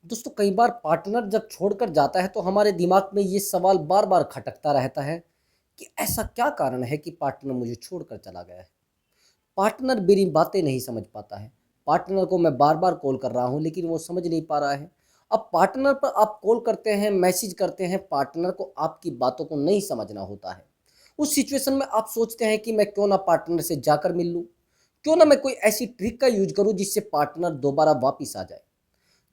दोस्तों कई बार पार्टनर जब छोड़कर जाता है तो हमारे दिमाग में ये सवाल बार बार खटकता रहता है कि ऐसा क्या कारण है कि पार्टनर मुझे छोड़कर चला गया है। पार्टनर मेरी बातें नहीं समझ पाता है। पार्टनर को मैं बार बार कॉल कर रहा हूँ लेकिन वो समझ नहीं पा रहा है। अब पार्टनर पर आप कॉल करते हैं, मैसेज करते हैं, पार्टनर को आपकी बातों को नहीं समझना होता है। उस सिचुएशन में आप सोचते हैं कि मैं क्यों ना पार्टनर से जाकर मिल लूँ, क्यों ना मैं कोई ऐसी ट्रिक का यूज करूँ जिससे पार्टनर दोबारा वापिस आ जाए।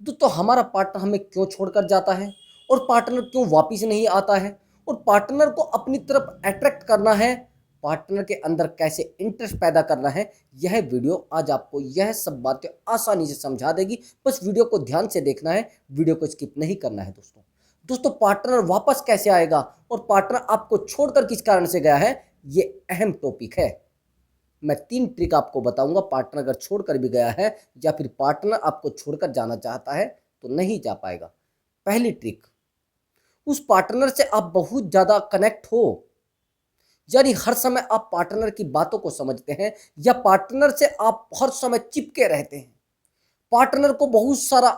तो हमारा पार्टनर हमें क्यों छोड़कर जाता है और पार्टनर क्यों वापिस नहीं आता है और पार्टनर को अपनी तरफ अट्रैक्ट करना है, पार्टनर के अंदर कैसे इंटरेस्ट पैदा करना है, यह वीडियो आज आपको यह सब बातें आसानी से समझा देगी। बस वीडियो को ध्यान से देखना है, वीडियो को स्किप नहीं करना है। दोस्तों दोस्तों पार्टनर वापस कैसे आएगा और पार्टनर आपको छोड़कर किस कारण से गया है, ये अहम टॉपिक है। मैं 3 ट्रिक आपको बताऊंगा। पार्टनर अगर छोड़कर भी गया है या फिर पार्टनर आपको छोड़कर जाना चाहता है तो नहीं जा पाएगा। पहली ट्रिक, उस पार्टनर से आप बहुत ज़्यादा कनेक्ट हो, यानी हर समय आप पार्टनर की बातों को समझते हैं या पार्टनर से आप हर समय चिपके रहते हैं, पार्टनर को बहुत सारा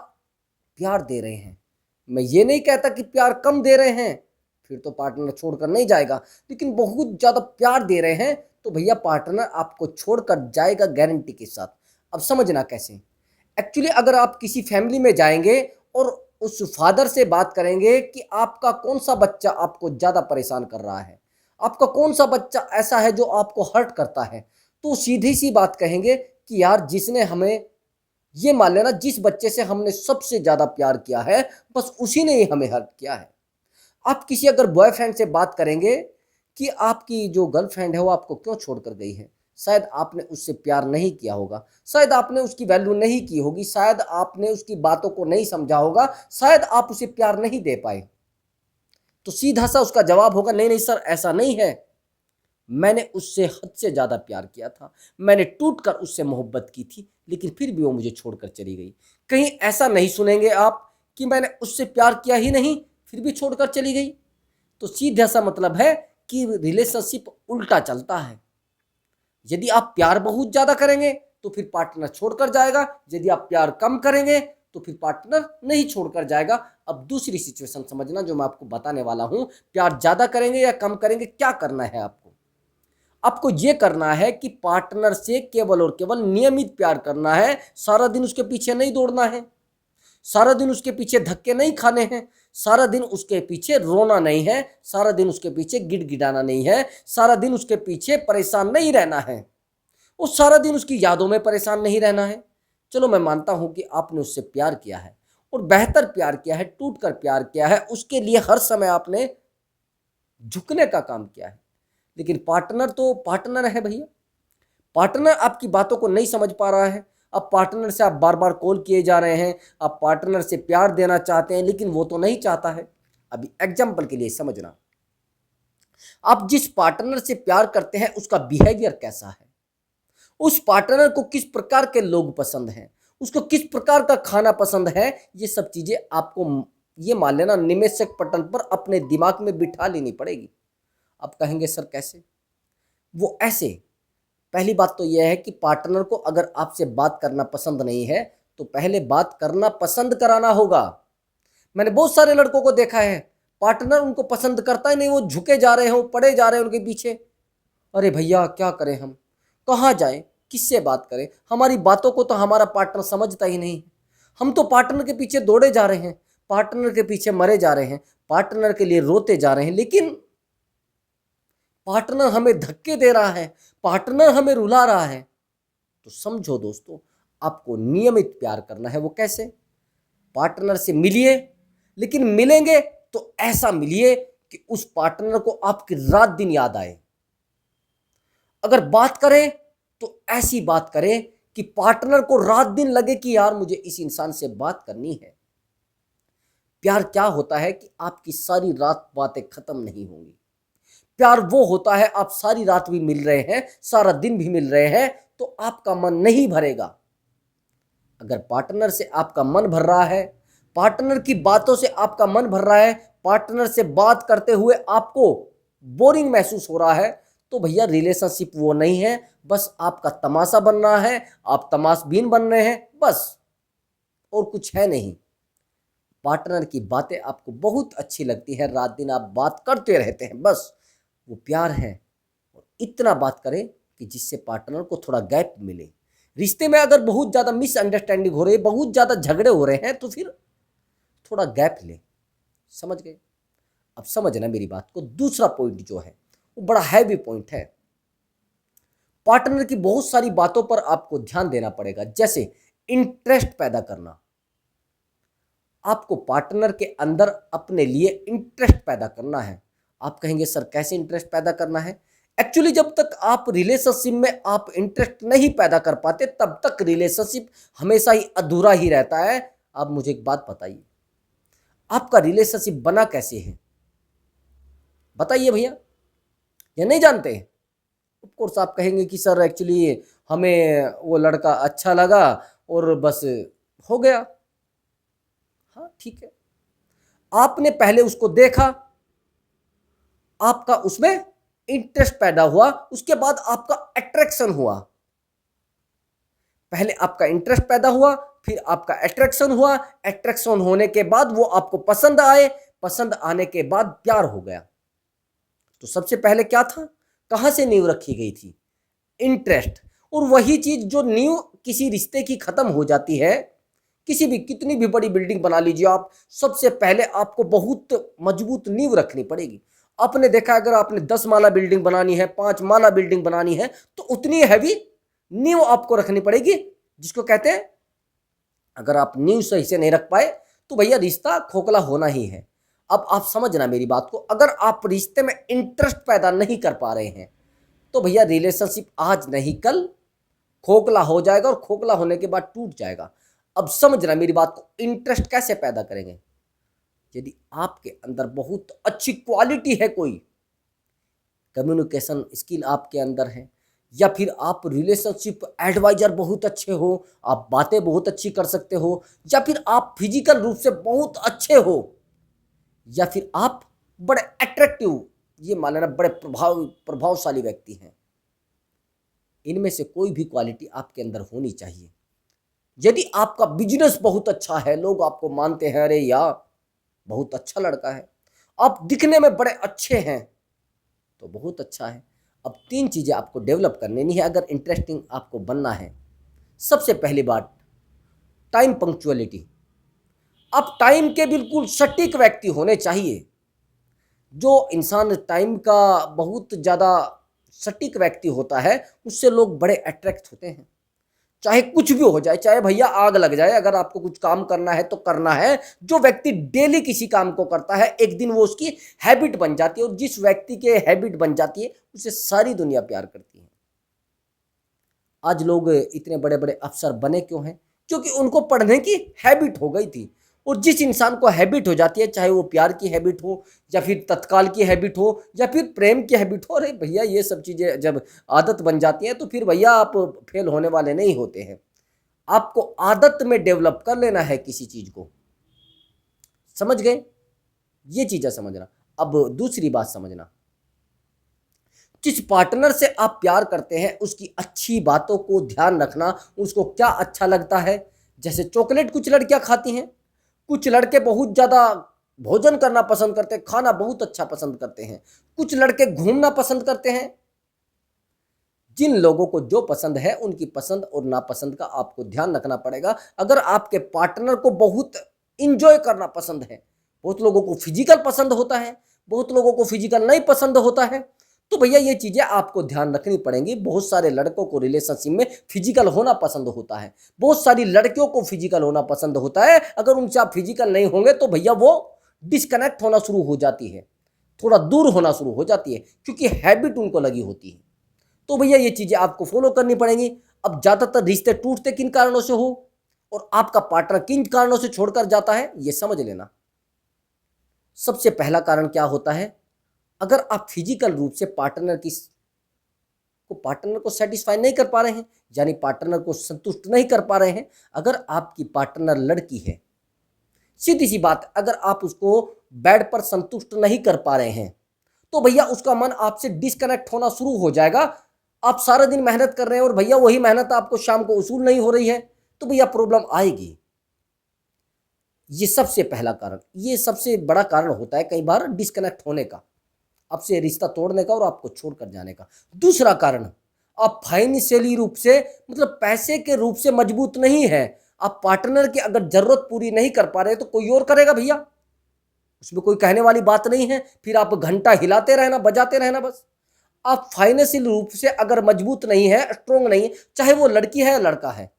प्यार दे रहे हैं। मैं ये नहीं कहता कि प्यार कम दे रहे हैं, फिर तो पार्टनर छोड़कर नहीं जाएगा, लेकिन बहुत ज़्यादा प्यार दे रहे हैं तो भैया पार्टनर आपको छोड़कर जाएगा गारंटी के साथ। अब समझना कैसे। एक्चुअली अगर आप किसी फैमिली में जाएंगे और उस फादर से बात करेंगे कि आपका कौन सा बच्चा आपको ज़्यादा परेशान कर रहा है, आपका कौन सा बच्चा ऐसा है जो आपको हर्ट करता है, तो सीधी सी बात कहेंगे कि यार जिसने हमें, ये मान लेना जिस बच्चे से हमने सबसे ज़्यादा प्यार किया है बस उसी ने ही हमें हर्ट किया है। आप किसी अगर बॉयफ्रेंड से बात करेंगे कि आपकी जो गर्लफ्रेंड है वो आपको क्यों छोड़कर गई है, शायद आपने उससे प्यार नहीं किया होगा, शायद आपने उसकी वैल्यू नहीं की होगी, शायद आपने उसकी बातों को नहीं समझा होगा, शायद आप उसे प्यार नहीं दे पाए। तो सीधा सा उसका जवाब होगा, नहीं नहीं सर ऐसा नहीं है, मैंने उससे हद से ज़्यादा प्यार किया था, मैंने टूटकर उससे मोहब्बत की थी लेकिन फिर भी वो मुझे छोड़कर चली गई। कहीं ऐसा नहीं सुनेंगे आप कि मैंने उससे प्यार किया ही नहीं फिर भी छोड़कर चली गई। तो सीधा सा मतलब है कि रिलेशनशिप उल्टा चलता है। यदि आप प्यार बहुत ज़्यादा करेंगे तो फिर पार्टनर छोड़कर जाएगा, यदि आप प्यार कम करेंगे तो फिर पार्टनर नहीं छोड़कर जाएगा। अब दूसरी सिचुएशन समझना जो मैं आपको बताने वाला हूँ। प्यार ज़्यादा करेंगे या कम करेंगे, क्या करना है आपको, आपको ये करना है कि पार्टनर से केवल और केवल नियमित प्यार करना है। सारा दिन उसके पीछे नहीं दौड़ना है, सारा दिन उसके पीछे धक्के नहीं खाने हैं, सारा दिन उसके पीछे रोना नहीं है, सारा दिन उसके पीछे गिड़गिड़ाना नहीं है, सारा दिन उसके पीछे परेशान नहीं रहना है और सारा दिन उसकी यादों में परेशान नहीं रहना है। चलो मैं मानता हूं कि आपने उससे प्यार किया है और बेहतर प्यार किया है, टूट कर प्यार किया है, उसके लिए हर समय आपने झुकने का काम किया है। लेकिन पार्टनर तो पार्टनर है भैया, पार्टनर आपकी बातों को नहीं समझ पा रहा है। अब पार्टनर से आप बार बार कॉल किए जा रहे हैं, आप पार्टनर से प्यार देना चाहते हैं लेकिन वो तो नहीं चाहता है। अभी एग्जाम्पल के लिए समझना, आप जिस पार्टनर से प्यार करते हैं उसका बिहेवियर कैसा है, उस पार्टनर को किस प्रकार के लोग पसंद हैं, उसको किस प्रकार का खाना पसंद है, ये सब चीज़ें आपको ये मान लेना निमेषक पटल पर अपने दिमाग में बिठा लेनी पड़ेगी। आप कहेंगे सर कैसे, वो ऐसे। पहली बात तो यह है कि पार्टनर को अगर आपसे बात करना पसंद नहीं है तो पहले बात करना पसंद कराना होगा। मैंने बहुत सारे लड़कों को देखा है, पार्टनर उनको पसंद करता ही नहीं, वो झुके जा रहे हैं, वो पड़े जा रहे हैं उनके पीछे। अरे भैया क्या करें, हम कहाँ जाएं, किससे बात करें, हमारी बातों को तो हमारा पार्टनर समझता ही नहीं। हम तो पार्टनर के पीछे दौड़े जा रहे हैं, पार्टनर के पीछे मरे जा रहे हैं, पार्टनर के लिए रोते जा रहे हैं, लेकिन पार्टनर हमें धक्के दे रहा है, पार्टनर हमें रुला रहा है। तो समझो दोस्तों, आपको नियमित प्यार करना है। वो कैसे, पार्टनर से मिलिए, लेकिन मिलेंगे तो ऐसा मिलिए कि उस पार्टनर को आपकी रात दिन याद आए। अगर बात करें तो ऐसी बात करें कि पार्टनर को रात दिन लगे कि यार मुझे इस इंसान से बात करनी है। प्यार क्या होता है कि आपकी सारी रात बातें खत्म नहीं होंगी। प्यार वो होता है आप सारी रात भी मिल रहे हैं, सारा दिन भी मिल रहे हैं तो आपका मन नहीं भरेगा। अगर पार्टनर से आपका मन भर रहा है, पार्टनर की बातों से आपका मन भर रहा है, पार्टनर से बात करते हुए आपको बोरिंग महसूस हो रहा है, तो भैया रिलेशनशिप वो नहीं है, बस आपका तमाशा बन रहा है, आप तमाशबीन बन रहे हैं बस, और कुछ है नहीं। पार्टनर की बातें आपको बहुत अच्छी लगती है, रात दिन आप बात करते रहते हैं, बस वो प्यार है। और इतना बात करें कि जिससे पार्टनर को थोड़ा गैप मिले। रिश्ते में अगर बहुत ज़्यादा मिसअंडरस्टैंडिंग हो रही है, बहुत ज़्यादा झगड़े हो रहे हैं, तो फिर थोड़ा गैप ले। समझ गए? अब समझना मेरी बात को। दूसरा पॉइंट जो है वो बड़ा हैवी पॉइंट है। पार्टनर की बहुत सारी बातों पर आपको ध्यान देना पड़ेगा, जैसे इंटरेस्ट पैदा करना। आपको पार्टनर के अंदर अपने लिए इंटरेस्ट पैदा करना है। आप कहेंगे सर कैसे इंटरेस्ट पैदा करना है? एक्चुअली जब तक आप रिलेशनशिप में आप इंटरेस्ट नहीं पैदा कर पाते, तब तक रिलेशनशिप हमेशा ही अधूरा ही रहता है। आप मुझे एक बात बताइए, आपका रिलेशनशिप बना कैसे है? बताइए भैया, ये नहीं जानते हैं? ऑफ कोर्स आप कहेंगे कि सर एक्चुअली हमें वो लड़का अच्छा लगा और बस हो गया। हाँ ठीक है, आपने पहले उसको देखा, आपका उसमें इंटरेस्ट पैदा हुआ, उसके बाद आपका अट्रैक्शन हुआ। पहले आपका इंटरेस्ट पैदा हुआ, फिर आपका अट्रैक्शन हुआ, अट्रैक्शन होने के बाद वो आपको पसंद आए, पसंद आने के बाद प्यार हो गया। तो सबसे पहले क्या था? कहां से नींव रखी गई थी? इंटरेस्ट। और वही चीज जो नींव किसी रिश्ते की खत्म हो जाती है, किसी भी कितनी भी बड़ी बिल्डिंग बना लीजिए आप, सबसे पहले आपको बहुत मजबूत नींव रखनी पड़ेगी। आपने देखा अगर आपने 10 माला बिल्डिंग बनानी है, 5 माला बिल्डिंग बनानी है, तो उतनी हैवी नींव आपको रखनी पड़ेगी, जिसको कहते हैं अगर आप नींव सही से नहीं रख पाए तो भैया रिश्ता खोखला होना ही है। अब आप समझना मेरी बात को, अगर आप रिश्ते में इंटरेस्ट पैदा नहीं कर पा रहे हैं तो भैया रिलेशनशिप आज नहीं कल खोखला हो जाएगा, और खोखला होने के बाद टूट जाएगा। अब समझना मेरी बात को, इंटरेस्ट कैसे पैदा करेंगे? यदि आपके अंदर बहुत अच्छी क्वालिटी है, कोई कम्युनिकेशन स्किल आपके अंदर है, या फिर आप रिलेशनशिप एडवाइजर बहुत अच्छे हो, आप बातें बहुत अच्छी कर सकते हो, या फिर आप फिजिकल रूप से बहुत अच्छे हो, या फिर आप बड़े अट्रैक्टिव, ये मान लेना बड़े प्रभावशाली व्यक्ति हैं, इनमें से कोई भी क्वालिटी आपके अंदर होनी चाहिए। यदि आपका बिजनेस बहुत अच्छा है, लोग आपको मानते हैं अरे यार बहुत अच्छा लड़का है, आप दिखने में बड़े अच्छे हैं, तो बहुत अच्छा है। अब 3 चीज़ें आपको डेवलप करनी है अगर इंटरेस्टिंग आपको बनना है। सबसे पहली बात, टाइम पंक्चुअलिटी। आप टाइम के बिल्कुल सटीक व्यक्ति होने चाहिए। जो इंसान टाइम का बहुत ज़्यादा सटीक व्यक्ति होता है, उससे लोग बड़े अट्रैक्ट होते हैं। चाहे कुछ भी हो जाए, चाहे भैया आग लग जाए, अगर आपको कुछ काम करना है तो करना है। जो व्यक्ति डेली किसी काम को करता है, एक दिन वो उसकी हैबिट बन जाती है, और जिस व्यक्ति के हैबिट बन जाती है उसे सारी दुनिया प्यार करती है। आज लोग इतने बड़े बड़े अफसर बने क्यों हैं? क्योंकि उनको पढ़ने की हैबिट हो गई थी। और जिस इंसान को हैबिट हो जाती है, चाहे वो प्यार की हैबिट हो, या फिर तत्काल की हैबिट हो, या फिर प्रेम की हैबिट हो, अरे भैया ये सब चीज़ें जब आदत बन जाती हैं तो फिर भैया आप फेल होने वाले नहीं होते हैं। आपको आदत में डेवलप कर लेना है किसी चीज़ को। समझ गए? ये चीज़ें समझना। अब दूसरी बात समझना, जिस पार्टनर से आप प्यार करते हैं उसकी अच्छी बातों को ध्यान रखना, उसको क्या अच्छा लगता है। जैसे चॉकलेट कुछ लड़कियां खाती हैं, कुछ लड़के बहुत ज़्यादा भोजन करना पसंद करते हैं, खाना बहुत अच्छा पसंद करते हैं, कुछ लड़के घूमना पसंद करते हैं। जिन लोगों को जो पसंद है, उनकी पसंद और नापसंद का आपको ध्यान रखना पड़ेगा। अगर आपके पार्टनर को बहुत इंजॉय करना पसंद है, बहुत लोगों को फिजिकल पसंद होता है, बहुत लोगों को फिजिकल नहीं पसंद होता है, तो भैया ये चीज़ें आपको ध्यान रखनी पड़ेंगी। बहुत सारे लड़कों को रिलेशनशिप में फिजिकल होना पसंद होता है, बहुत सारी लड़कियों को फिजिकल होना पसंद होता है। अगर उनसे आप फिजिकल नहीं होंगे तो भैया वो डिस्कनेक्ट होना शुरू हो जाती है, थोड़ा दूर होना शुरू हो जाती है, क्योंकि हैबिट उनको लगी होती है। तो भैया ये चीज़ें आपको फॉलो करनी पड़ेंगी। अब ज़्यादातर रिश्ते टूटते किन कारणों से हो, और आपका पार्टनर किन कारणों से छोड़कर जाता है, ये समझ लेना। सबसे पहला कारण क्या होता है? अगर आप फिजिकल रूप से पार्टनर को सेटिस्फाई नहीं कर पा रहे हैं, यानी पार्टनर को संतुष्ट नहीं कर पा रहे हैं। अगर आपकी पार्टनर लड़की है, सीधी सी बात, अगर आप उसको बेड पर संतुष्ट नहीं कर पा रहे हैं, तो भैया उसका मन आपसे डिस्कनेक्ट होना शुरू हो जाएगा। आप सारा दिन मेहनत कर रहे हैं और भैया वही मेहनत आपको शाम को वसूल नहीं हो रही है, तो भैया प्रॉब्लम आएगी। ये सबसे पहला कारण, ये सबसे बड़ा कारण होता है कई बार डिस्कनेक्ट होने का, आपसे रिश्ता तोड़ने का और आपको छोड़कर जाने का। दूसरा कारण, आप फाइनेंशियली रूप से, मतलब पैसे के रूप से मजबूत नहीं है। आप पार्टनर की अगर जरूरत पूरी नहीं कर पा रहे तो कोई और करेगा भैया, उसमें कोई कहने वाली बात नहीं है। फिर आप घंटा हिलाते रहना, बजाते रहना बस। आप फाइनेंशियल रूप से अगर मजबूत नहीं है, स्ट्रोंग नहीं है, चाहे वो लड़की है या लड़का है।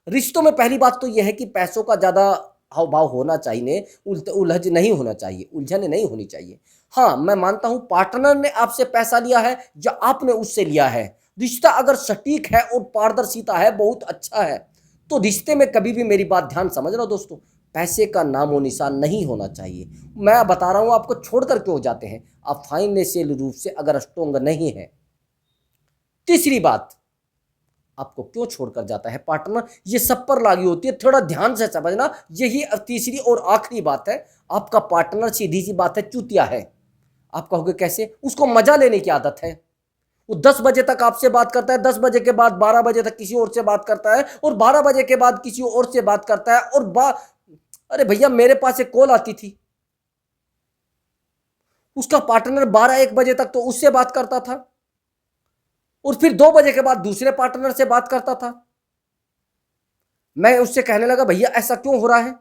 रिश्तों में पहली बात तो यह है कि पैसों का ज़्यादा हाव भाव होना चाहिए, उलझ नहीं होना चाहिए, उलझन नहीं होनी चाहिए। हाँ, मैं मानता हूं पार्टनर ने आपसे पैसा लिया है या आपने उससे लिया है, रिश्ता अगर सटीक है और पारदर्शिता है, बहुत अच्छा है, तो रिश्ते में कभी भी, मेरी बात ध्यान समझना दोस्तों, पैसे का नामो निशान नहीं होना चाहिए। मैं बता रहा हूं आपको छोड़कर क्यों जाते हैं, आप फाइनेंशियल रूप से अगर स्ट्रोंग नहीं है। तीसरी बात, आपको क्यों छोड़कर जाता है पार्टनर, ये सब पर लागू होती है, थोड़ा ध्यान से समझना। यही तीसरी और आखिरी बात है, आपका पार्टनर सीधी सी बात है चूतिया है। आप कहोगे कैसे, उसको मजा लेने की आदत है। वो 10 बजे तक आपसे बात करता है, 10 बजे के बाद 12 बजे तक किसी और से बात करता है, और 12 बजे के बाद किसी और से बात करता है। और अरे भैया, मेरे पास एक कॉल आती थी, उसका पार्टनर 12-1 बजे तक तो उससे बात करता था, और फिर 2 बजे के बाद दूसरे पार्टनर से बात करता था। मैं उससे कहने लगा, भैया ऐसा क्यों हो रहा है,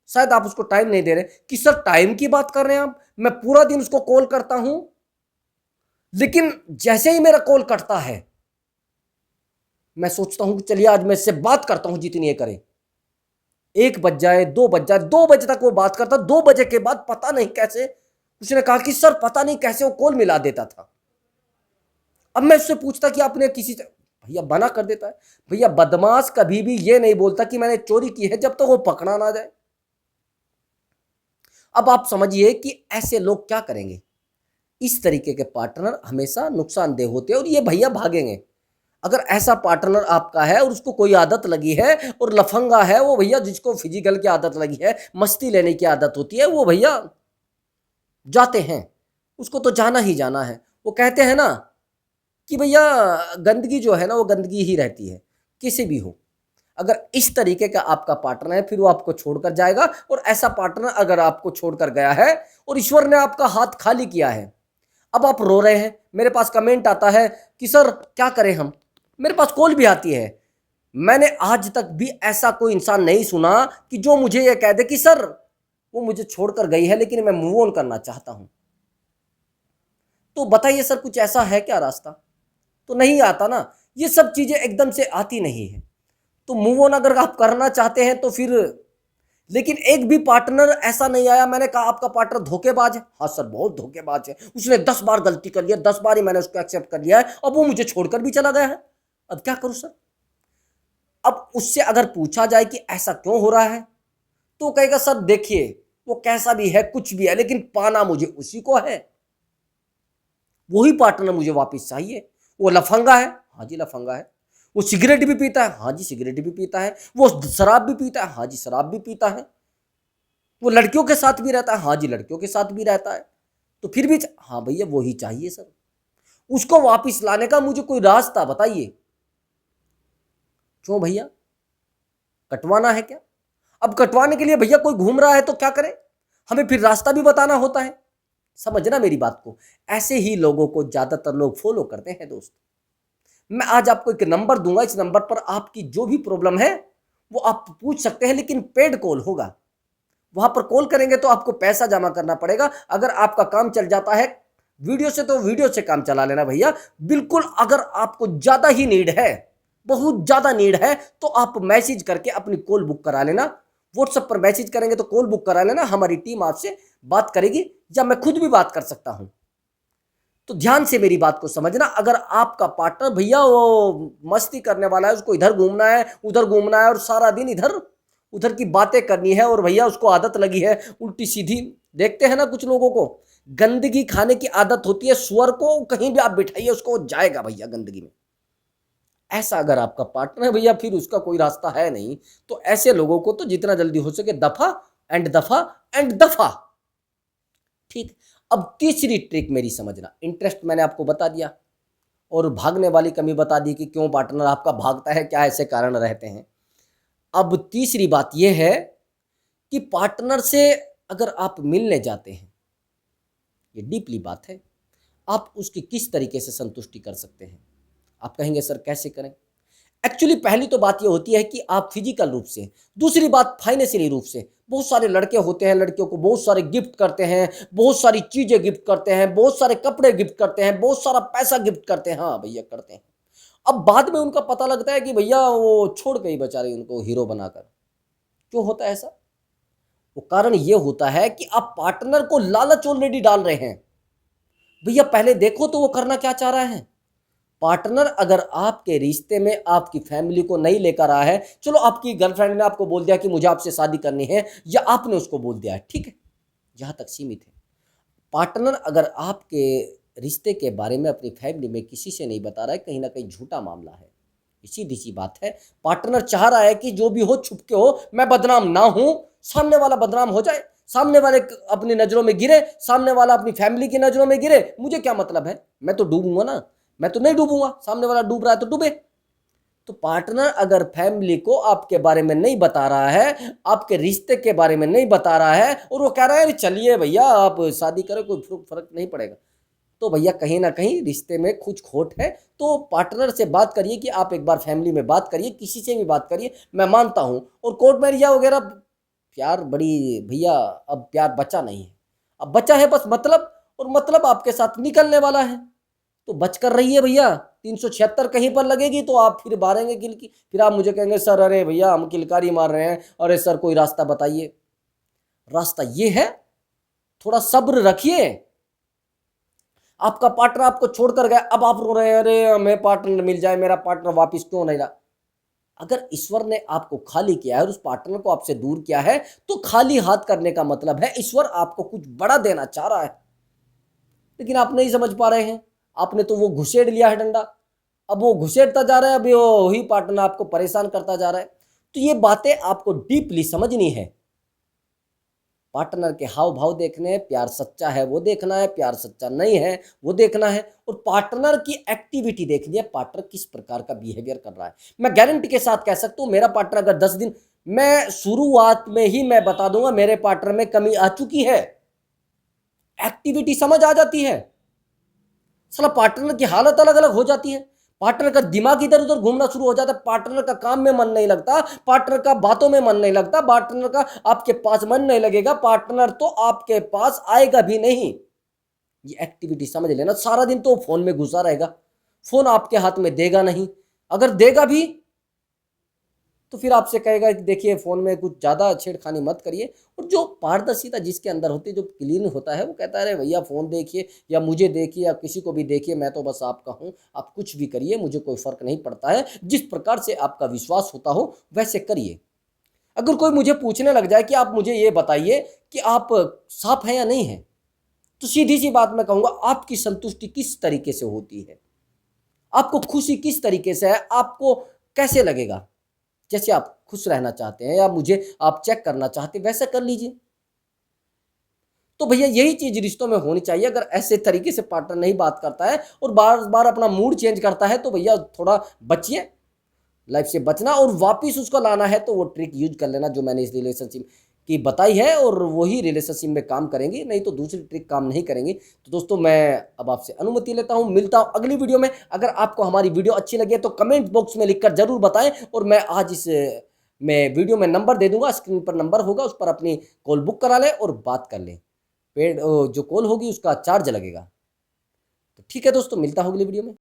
शायद आप उसको टाइम नहीं दे रहे। कि सर, टाइम की बात कर रहे हैं आप, मैं पूरा दिन उसको कॉल करता हूं, लेकिन जैसे ही मेरा कॉल कटता है, मैं सोचता हूं कि चलिए आज मैं इससे बात करता हूं जितनी ये करे। 1 बज जाए, 2 बज जाए, 2 बजे तक वो बात करता, 2 बजे के बाद पता नहीं कैसे, उसने कहा कि सर पता नहीं कैसे वो कॉल मिला देता था। अब मैं उससे पूछता कि आपने किसी से, भैया मना कर देता है। भैया, बदमाश कभी भी ये नहीं बोलता कि मैंने चोरी की है जब तक तो वो पकड़ा ना जाए। अब आप समझिए कि ऐसे लोग क्या करेंगे। इस तरीके के पार्टनर हमेशा नुकसानदेह होते हैं और ये भैया भागेंगे। अगर ऐसा पार्टनर आपका है और उसको कोई आदत लगी है और लफंगा है वो भैया, जिसको फिजिकल की आदत लगी है, मस्ती लेने की आदत होती है, वो भैया जाते हैं, उसको तो जाना ही जाना है। वो कहते हैं ना कि भैया गंदगी जो है ना, वो गंदगी ही रहती है, किसी भी हो। अगर इस तरीके का आपका पार्टनर है, फिर वो आपको छोड़कर जाएगा। और ऐसा पार्टनर अगर आपको छोड़कर गया है और ईश्वर ने आपका हाथ खाली किया है, अब आप रो रहे हैं, मेरे पास कमेंट आता है कि सर क्या करें हम, मेरे पास कॉल भी आती है। मैंने आज तक भी ऐसा कोई इंसान नहीं सुना कि जो मुझे ये कह दे कि सर वो मुझे छोड़कर गई है लेकिन मैं मूव ऑन करना चाहता हूं। तो बताइए सर, कुछ ऐसा है क्या रास्ता? तो नहीं आता ना, ये सब चीजें एकदम से आती नहीं है। तो मूव ऑन अगर आप करना चाहते हैं तो फिर, लेकिन एक भी पार्टनर ऐसा नहीं आया, मैंने कहा आपका पार्टनर धोखेबाज है, हाँ सर बहुत धोखेबाज है, उसने 10 बार गलती कर लिया, 10 बार ही मैंने उसको एक्सेप्ट कर लिया है, अब वो मुझे छोड़कर भी चला गया है, अब क्या करूं सर? अब उससे अगर पूछा जाए कि ऐसा क्यों हो रहा है, तो कहेगा सर देखिए, वो कैसा भी है, कुछ भी है, लेकिन पाना मुझे उसी को है, वही पार्टनर मुझे वापस चाहिए। वो लफंगा है, हाँ जी लफंगा है। वो सिगरेट भी पीता है, हाँ जी सिगरेट भी पीता है। वो शराब भी पीता है, हाँ जी शराब भी पीता है। वो लड़कियों के साथ भी रहता है, हाँ जी लड़कियों के साथ भी रहता है। तो फिर भी हाँ भैया वही चाहिए सर। उसको वापस लाने का मुझे कोई रास्ता बताइए। क्यों भैया, कटवाना है क्या? अब कटवाने के लिए भैया कोई घूम रहा है तो क्या करें, हमें फिर रास्ता भी बताना होता है। समझना मेरी बात को, ऐसे ही लोगों को ज्यादातर लोग फॉलो करते हैं दोस्त। मैं आज आपको एक नंबर दूंगा, इस नंबर पर आपकी जो भी प्रॉब्लम है वो आप पूछ सकते हैं, लेकिन पेड कॉल होगा। वहां पर कॉल करेंगे तो आपको पैसा जमा करना पड़ेगा। अगर आपका काम चल जाता है वीडियो से, तो वीडियो से काम चला लेना भैया, बिल्कुल। अगर आपको ज्यादा ही नीड है, बहुत ज्यादा नीड है, तो आप मैसेज करके अपनी कॉल बुक करा लेना। व्हाट्सएप पर मैसेज करेंगे तो कॉल बुक करा लेना, हमारी टीम आपसे बात करेगी, या मैं खुद भी बात कर सकता हूं। तो ध्यान से मेरी बात को समझना। अगर आपका पार्टनर भैया वो मस्ती करने वाला है, उसको इधर घूमना है उधर घूमना है और सारा दिन इधर उधर की बातें करनी है, और भैया उसको आदत लगी है उल्टी सीधी, देखते हैं ना कुछ लोगों को गंदगी खाने की आदत होती है, सुअर को कहीं भी आप बिठाइए उसको जाएगा भैया गंदगी में। ऐसा अगर आपका पार्टनर है भैया, फिर उसका कोई रास्ता है नहीं। तो ऐसे लोगों को तो जितना जल्दी हो सके दफा एंड दफा एंड दफा। ठीक। अब तीसरी ट्रिक मेरी समझना, इंटरेस्ट मैंने आपको बता दिया और भागने वाली कमी बता दी कि क्यों पार्टनर आपका भागता है, क्या ऐसे कारण रहते हैं। अब तीसरी बात यह है कि पार्टनर से अगर आप मिलने जाते हैं, ये डीपली बात है, आप उसकी किस तरीके से संतुष्टि कर सकते हैं। आप कहेंगे सर कैसे करें? एक्चुअली पहली तो बात ये होती है कि आप फिजिकल रूप से, दूसरी बात फाइनेंशियली रूप से। बहुत सारे लड़के होते हैं, लड़कियों को बहुत सारे गिफ्ट करते हैं, बहुत सारी चीज़ें गिफ्ट करते हैं, बहुत सारे कपड़े गिफ्ट करते हैं, बहुत सारा पैसा गिफ्ट करते हैं। हाँ भैया करते हैं। अब बाद में उनका पता लगता है कि भैया वो छोड़ गई बेचारी उनको हीरो बनाकर। क्यों होता है ऐसा? वो कारण ये होता है कि आप पार्टनर को लालच ऑलरेडी डाल रहे हैं। भैया पहले देखो तो वो करना क्या चाह रहा है। पार्टनर अगर आपके रिश्ते में आपकी फैमिली को नहीं लेकर आया है, चलो आपकी गर्लफ्रेंड ने आपको बोल दिया कि मुझे आपसे शादी करनी है, या आपने उसको बोल दिया है, ठीक है, जहाँ तक सीमित है। पार्टनर अगर आपके रिश्ते के बारे में अपनी फैमिली में किसी से नहीं बता रहा है, कहीं ना कहीं झूठा मामला है। सीधी सी बात है, पार्टनर चाह रहा है कि जो भी हो छुप के हो, मैं बदनाम ना हूं, सामने वाला बदनाम हो जाए, सामने वाले अपनी नज़रों में गिरे, सामने वाला अपनी फैमिली की नज़रों में गिरे, मुझे क्या मतलब है, मैं तो डूबूंगा ना, मैं तो नहीं डूबूंगा, सामने वाला डूब रहा है तो डूबे। तो पार्टनर अगर फैमिली को आपके बारे में नहीं बता रहा है, आपके रिश्ते के बारे में नहीं बता रहा है, और वो कह रहा है चलिए भैया आप शादी करें, कोई फर्क नहीं पड़ेगा, तो भैया कहीं ना कहीं रिश्ते में कुछ खोट है। तो पार्टनर से बात करिए, कि आप एक बार फैमिली में बात करिए, किसी से भी बात करिए। मैं मानता हूँ, और कोर्ट मैरिज वगैरह प्यार बड़ी भैया, अब प्यार बचा नहीं है, अब बचा है बस मतलब, और मतलब आपके साथ निकलने वाला है, तो बच कर रहिए भैया। 376 कहीं पर लगेगी तो आप फिर मारेंगे किल की, फिर आप मुझे कहेंगे सर अरे भैया हम किलकारी मार रहे हैं, अरे सर कोई रास्ता बताइए। रास्ता ये है, थोड़ा सब्र रखिए। आपका पार्टनर आपको छोड़कर गया, अब आप रो रहे हैं अरे हमें पार्टनर मिल जाए, मेरा पार्टनर वापस क्यों नहीं रहा। अगर ईश्वर ने आपको खाली किया है और उस पार्टनर को आपसे दूर किया है, तो खाली हाथ करने का मतलब है ईश्वर आपको कुछ बड़ा देना चाह रहा है, लेकिन आप नहीं समझ पा रहे हैं। आपने तो वो घुसेड़ लिया है डंडा, अब वो घुसेड़ता जा रहा है, अभी वो ही पार्टनर आपको परेशान करता जा रहा है। तो ये बातें आपको डीपली समझनी है। पार्टनर के हाव भाव देखने हैं, प्यार सच्चा है वो देखना है, प्यार सच्चा नहीं है वो देखना है, और पार्टनर की एक्टिविटी देखनी है, पार्टनर किस प्रकार का बिहेवियर कर रहा है। मैं गारंटी के साथ कह सकता हूँ, मेरा पार्टनर अगर 10 दिन, मैं शुरुआत में ही मैं बता दूंगा मेरे पार्टनर में कमी आ चुकी है, एक्टिविटी समझ आ जाती है। साला पार्टनर की हालत अलग अलग हो जाती है, पार्टनर का दिमाग इधर उधर घूमना शुरू हो जाता है, पार्टनर का काम में मन नहीं लगता, पार्टनर का बातों में मन नहीं लगता, पार्टनर का आपके पास मन नहीं लगेगा, पार्टनर तो आपके पास आएगा भी नहीं। ये एक्टिविटी समझ लेना। सारा दिन तो फोन में घुसा रहेगा, फोन आपके हाथ में देगा नहीं, अगर देगा भी तो फिर आपसे कहेगा कि देखिए फ़ोन में कुछ ज़्यादा छेड़खानी मत करिए। और जो पारदर्शिता जिसके अंदर होती है, जो क्लीन होता है, वो कहता है अरे भैया फ़ोन देखिए या मुझे देखिए या किसी को भी देखिए, मैं तो बस आपका हूँ, आप कुछ भी करिए मुझे कोई फ़र्क नहीं पड़ता है, जिस प्रकार से आपका विश्वास होता हो वैसे करिए। अगर कोई मुझे पूछने लग जाए कि आप मुझे ये बताइए कि आप साफ हैं या नहीं हैं, तो सीधी सी बात मैं कहूँगा, आपकी संतुष्टि किस तरीके से होती है, आपको खुशी किस तरीके से है, आपको कैसे लगेगा। जैसे आप खुश रहना चाहते हैं या मुझे आप चेक करना चाहते हैं, वैसा कर लीजिए। तो भैया यही चीज़ रिश्तों में होनी चाहिए। अगर ऐसे तरीके से पार्टनर नहीं बात करता है और बार बार अपना मूड चेंज करता है, तो भैया थोड़ा बचिए, लाइफ से बचना, और वापस उसको लाना है तो वो ट्रिक यूज कर लेना जो मैंने इस रिलेशनशिप की बताई है, और वही रिलेशनशिप में काम करेंगी, नहीं तो दूसरी ट्रिक काम नहीं करेंगी। तो दोस्तों मैं अब आपसे अनुमति लेता हूं, मिलता हूं अगली वीडियो में। अगर आपको हमारी वीडियो अच्छी लगे तो कमेंट बॉक्स में लिखकर जरूर बताएं, और मैं आज इस मैं वीडियो में नंबर दे दूंगा, स्क्रीन पर नंबर होगा, उस पर अपनी कॉल बुक करा लें और बात कर लें। पेड जो कॉल होगी उसका चार्ज लगेगा। तो ठीक है दोस्तों, मिलता हूं अगली वीडियो में।